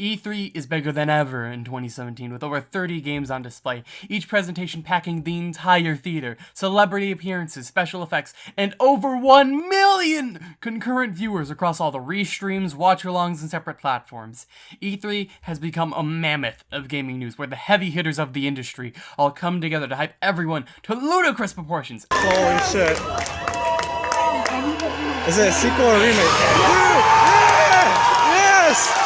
E3 is bigger than ever in 2017, with over 30 games on display, each presentation packing the entire theater, celebrity appearances, special effects, and over 1 million concurrent viewers across all the restreams, watch-alongs, and separate platforms. E3 has become a mammoth of gaming news, where the heavy hitters of the industry all come together to hype everyone to ludicrous proportions. Holy shit. Is it a sequel or remake? Dude! Yeah! Yes!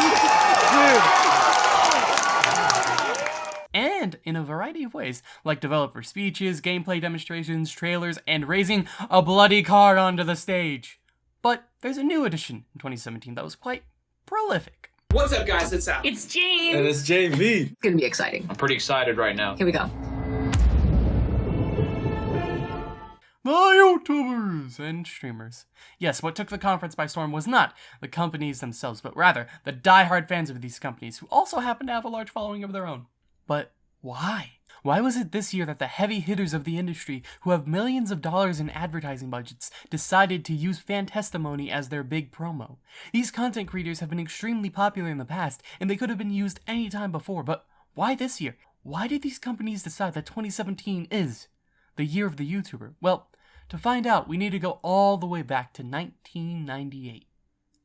And in a variety of ways, like developer speeches, gameplay demonstrations, trailers, and raising a bloody car onto the stage. But there's a new addition in 2017 that was quite prolific. What's up, guys? It's Al. It's James. And it's JV. It's gonna be exciting. I'm pretty excited right now. Here we go. The YouTubers and streamers. Yes, what took the conference by storm was not the companies themselves, but rather the die-hard fans of these companies, who also happen to have a large following of their own. But why? Why was it this year that the heavy hitters of the industry, who have millions of dollars in advertising budgets, decided to use fan testimony as their big promo? These content creators have been extremely popular in the past, and they could have been used any time before, but why this year? Why did these companies decide that 2017 is the year of the YouTuber? Well, to find out, we need to go all the way back to 1998.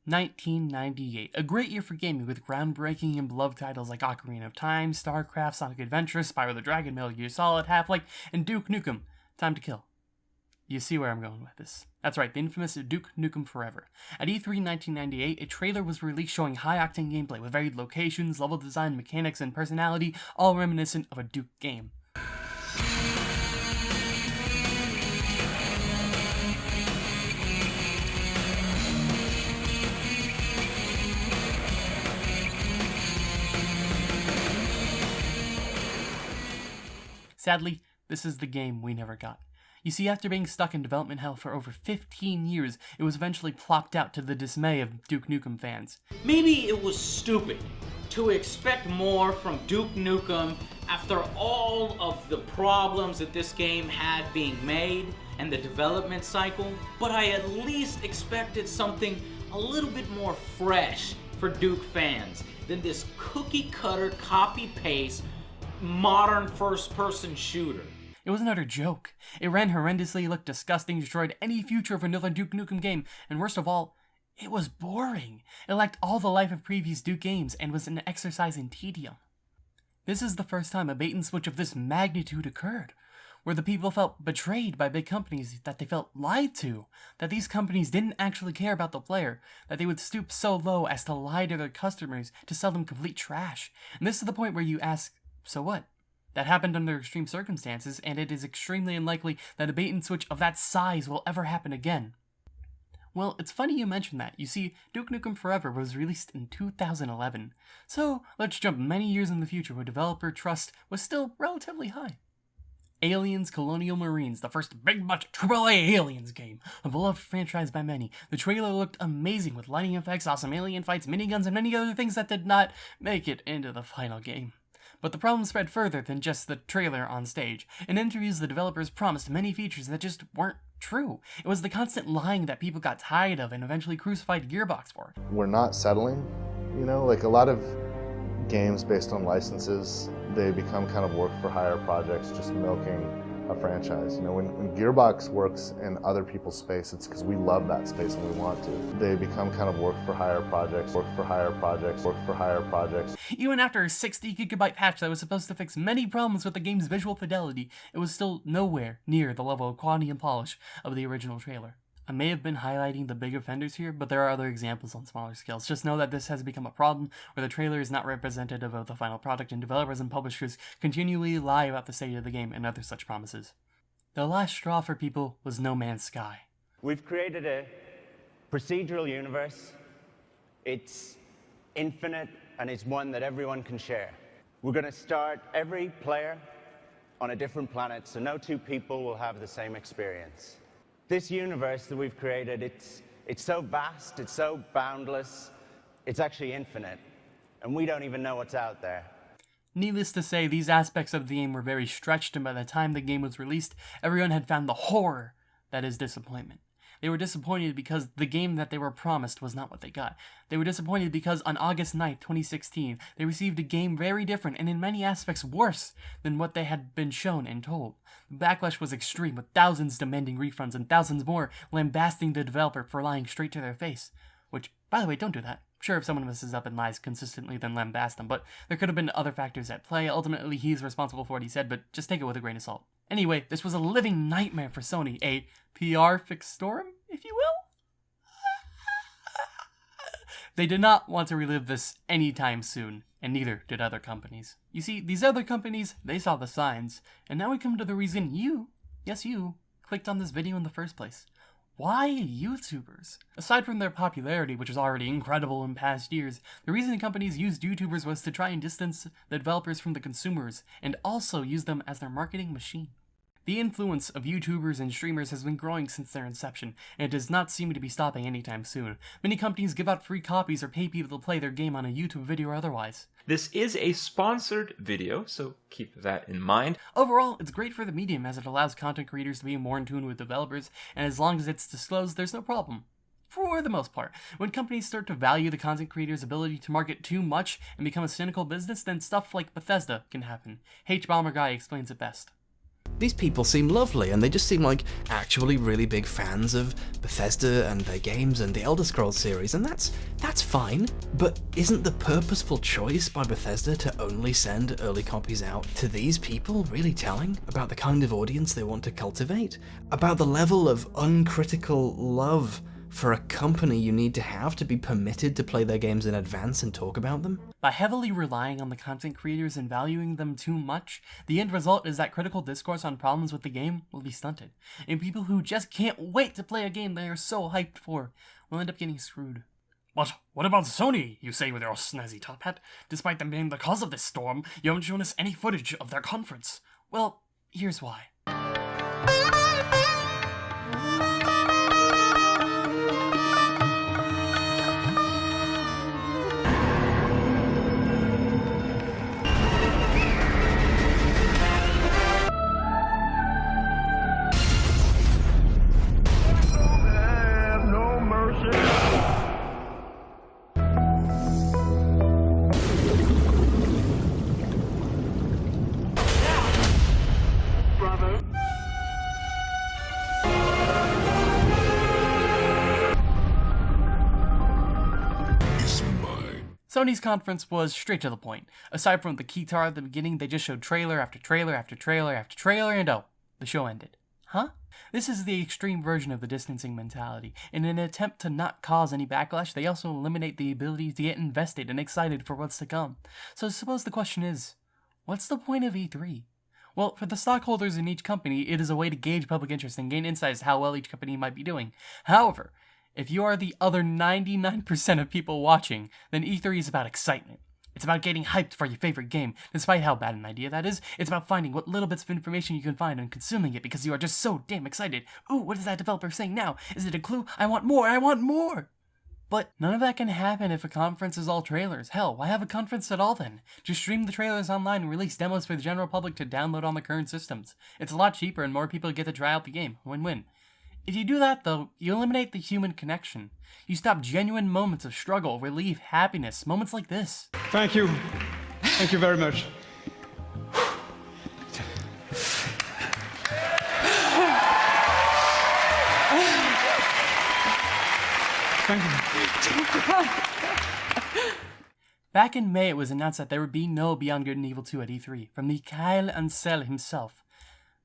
1998, a great year for gaming with groundbreaking and beloved titles like Ocarina of Time, StarCraft, Sonic Adventure, Spyro the Dragon, Metal Gear Solid, Half-Life, and Duke Nukem, Time to Kill. You see where I'm going with this. That's right, the infamous Duke Nukem Forever. At E3 1998, a trailer was released showing high-octane gameplay with varied locations, level design, mechanics, and personality, all reminiscent of a Duke game. Sadly, this is the game we never got. You see, after being stuck in development hell for over 15 years, it was eventually plopped out to the dismay of Duke Nukem fans. Maybe it was stupid to expect more from Duke Nukem after all of the problems that this game had being made and the development cycle, but I at least expected something a little bit more fresh for Duke fans than this cookie-cutter, copy-paste, modern first-person shooter. It was an utter joke. It ran horrendously, looked disgusting, destroyed any future of another Duke Nukem game, and worst of all, it was boring. It lacked all the life of previous Duke games and was an exercise in tedium. This is the first time a bait and switch of this magnitude occurred, where the people felt betrayed by big companies, that they felt lied to, that these companies didn't actually care about the player, that they would stoop so low as to lie to their customers to sell them complete trash. And this is the point where you ask, so what? That happened under extreme circumstances, and it is extremely unlikely that a bait and switch of that size will ever happen again. Well, it's funny you mention that. You see, Duke Nukem Forever was released in 2011. So, let's jump many years in the future where developer trust was still relatively high. Aliens Colonial Marines, the first big-budget AAA Aliens game, a beloved franchise by many. The trailer looked amazing with lighting effects, awesome alien fights, miniguns, and many other things that did not make it into the final game. But the problem spread further than just the trailer on stage. In interviews, the developers promised many features that just weren't true. It was the constant lying that people got tired of and eventually crucified Gearbox for. We're not settling, like a lot of games based on licenses, they become kind of work for hire projects, just milking a franchise. When Gearbox works in other people's space, it's because we love that space and we want to. They become kind of work for hire projects. Even after a 60-gigabyte patch that was supposed to fix many problems with the game's visual fidelity, it was still nowhere near the level of quality and polish of the original trailer. I may have been highlighting the big offenders here, but there are other examples on smaller scales. Just know that this has become a problem where the trailer is not representative of the final product, and developers and publishers continually lie about the state of the game and other such promises. The last straw for people was No Man's Sky. We've created a procedural universe. It's infinite, and it's one that everyone can share. We're going to start every player on a different planet, so no two people will have the same experience. This universe that we've created, it's so vast, it's so boundless, it's actually infinite, and we don't even know what's out there. Needless to say, these aspects of the game were very stretched, and by the time the game was released, everyone had found the horror that is disappointment. They were disappointed because the game that they were promised was not what they got. They were disappointed because on August 9th, 2016, they received a game very different and in many aspects worse than what they had been shown and told. The backlash was extreme, with thousands demanding refunds and thousands more lambasting the developer for lying straight to their face. Which, by the way, don't do that. Sure, if someone messes up and lies consistently, then lambast them, but there could have been other factors at play. Ultimately, he's responsible for what he said, but just take it with a grain of salt. Anyway, this was a living nightmare for Sony, a PR fixtorum, if you will? They did not want to relive this anytime soon, and neither did other companies. You see, these other companies, they saw the signs, and now we come to the reason you, yes you, clicked on this video in the first place. Why YouTubers? Aside from their popularity, which was already incredible in past years, the reason companies used YouTubers was to try and distance the developers from the consumers, and also use them as their marketing machine. The influence of YouTubers and streamers has been growing since their inception, and it does not seem to be stopping anytime soon. Many companies give out free copies or pay people to play their game on a YouTube video or otherwise. This is a sponsored video, so keep that in mind. Overall, it's great for the medium as it allows content creators to be more in tune with developers, and as long as it's disclosed, there's no problem. For the most part. When companies start to value the content creator's ability to market too much and become a cynical business, then stuff like Bethesda can happen. H-Bomber Guy explains it best. These people seem lovely, and they just seem like actually really big fans of Bethesda and their games and the Elder Scrolls series, and that's fine. But isn't the purposeful choice by Bethesda to only send early copies out to these people really telling about the kind of audience they want to cultivate? About the level of uncritical love for a company you need to have to be permitted to play their games in advance and talk about them? By heavily relying on the content creators and valuing them too much, the end result is that critical discourse on problems with the game will be stunted, and people who just can't wait to play a game they are so hyped for will end up getting screwed. But what about Sony, you say with your snazzy top hat? Despite them being the cause of this storm, you haven't shown us any footage of their conference. Well, here's why. Sony's conference was straight to the point. Aside from the keytar at the beginning, they just showed trailer after trailer after trailer after trailer, and oh, the show ended. Huh? This is the extreme version of the distancing mentality. In an attempt to not cause any backlash, they also eliminate the ability to get invested and excited for what's to come. So suppose the question is, what's the point of E3? Well, for the stockholders in each company, it is a way to gauge public interest and gain insights as how well each company might be doing. However, if you are the other 99% of people watching, then E3 is about excitement. It's about getting hyped for your favorite game. Despite how bad an idea that is, it's about finding what little bits of information you can find and consuming it because you are just so damn excited. Ooh, what is that developer saying now? Is it a clue? I want more! I want more! But none of that can happen if a conference is all trailers. Hell, why have a conference at all then? Just stream the trailers online and release demos for the general public to download on the current systems. It's a lot cheaper and more people get to try out the game. Win-win. If you do that, though, you eliminate the human connection. You stop genuine moments of struggle, relief, happiness, moments like this. Thank you. Thank you very much. Thank you. Back in May, it was announced that there would be no Beyond Good and Evil 2 at E3, from Mikael Ansel himself.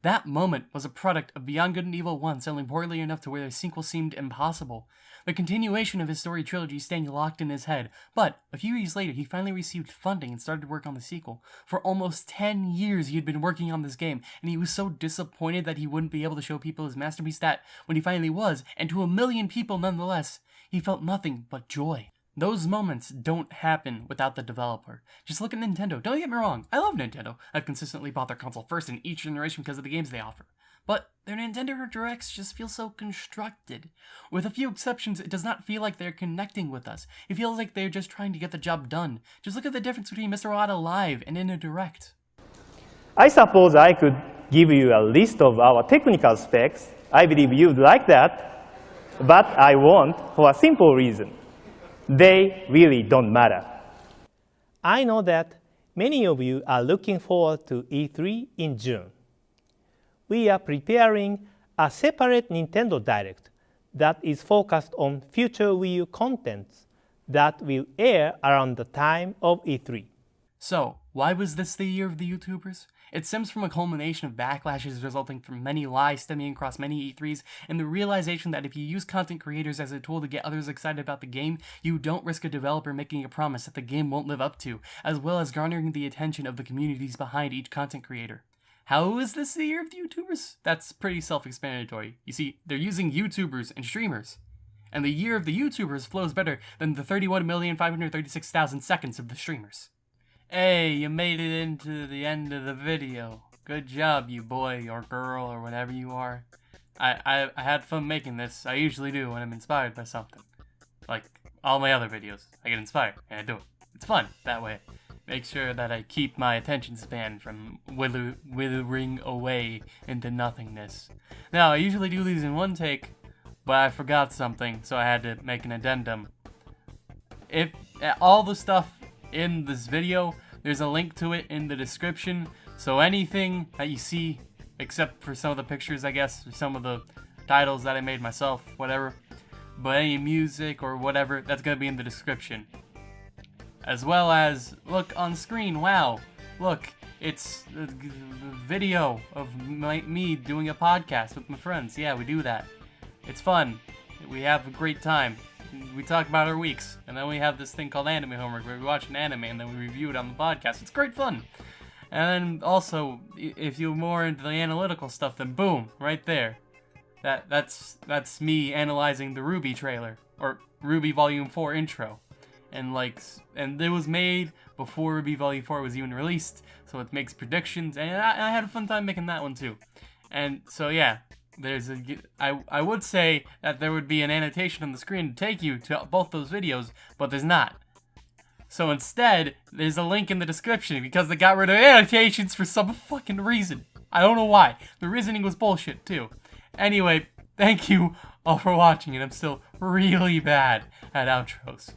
That moment was a product of Beyond Good and Evil 1 selling poorly enough to where the sequel seemed impossible. The continuation of his story trilogy staying locked in his head, but a few years later he finally received funding and started work on the sequel. For almost 10 years he had been working on this game, and he was so disappointed that he wouldn't be able to show people his masterpiece that, when he finally was, and to 1 million people nonetheless, he felt nothing but joy. Those moments don't happen without the developer. Just look at Nintendo. Don't get me wrong, I love Nintendo. I've consistently bought their console first in each generation because of the games they offer. But their Nintendo Directs just feel so constructed. With a few exceptions, it does not feel like they're connecting with us. It feels like they're just trying to get the job done. Just look at the difference between Mr. Iwata live and in a Direct. I suppose I could give you a list of our technical specs. I believe you'd like that. but I won't for a simple reason. They really don't matter. I know that many of you are looking forward to E3 in June. We are preparing a separate Nintendo Direct that is focused on future Wii U contents that will air around the time of E3. So, why was this the year of the YouTubers? It stems from a culmination of backlashes resulting from many lies stemming across many E3s, and the realization that if you use content creators as a tool to get others excited about the game, you don't risk a developer making a promise that the game won't live up to, as well as garnering the attention of the communities behind each content creator. How is this the year of the YouTubers? That's pretty self-explanatory. You see, they're using YouTubers and streamers. And the year of the YouTubers flows better than the 31,536,000 seconds of the streamers. Hey, you made it into the end of the video. Good job, you boy or girl or whatever you are. I had fun making this. I usually do when I'm inspired by something. Like all my other videos. I get inspired and I do it. It's fun that way. Make sure that I keep my attention span from withering away into nothingness. Now, I usually do these in one take, but I forgot something, so I had to make an addendum. If all the stuff in this video, there's a link to it in the description, so anything that you see, except for some of the pictures, I guess, or some of the titles that I made myself, whatever, but any music or whatever, that's gonna be in the description. As well as, look on screen, wow, look, it's a video of me doing a podcast with my friends. Yeah, we do that. It's fun. We have a great time. We talk about our weeks, and then we have this thing called Anime Homework, where we watch an anime and then we review it on the podcast. It's great fun. And then also, if you're more into the analytical stuff, then boom, right there. That's me analyzing the RWBY trailer, or RWBY Volume 4 intro. And it was made before RWBY Volume 4 was even released, so it makes predictions, and I had a fun time making that one too. And so yeah, I would say that there would be an annotation on the screen to take you to both those videos, but there's not. So instead, there's a link in the description because they got rid of annotations for some fucking reason. I don't know why. The reasoning was bullshit too. Anyway, thank you all for watching, and I'm still really bad at outros.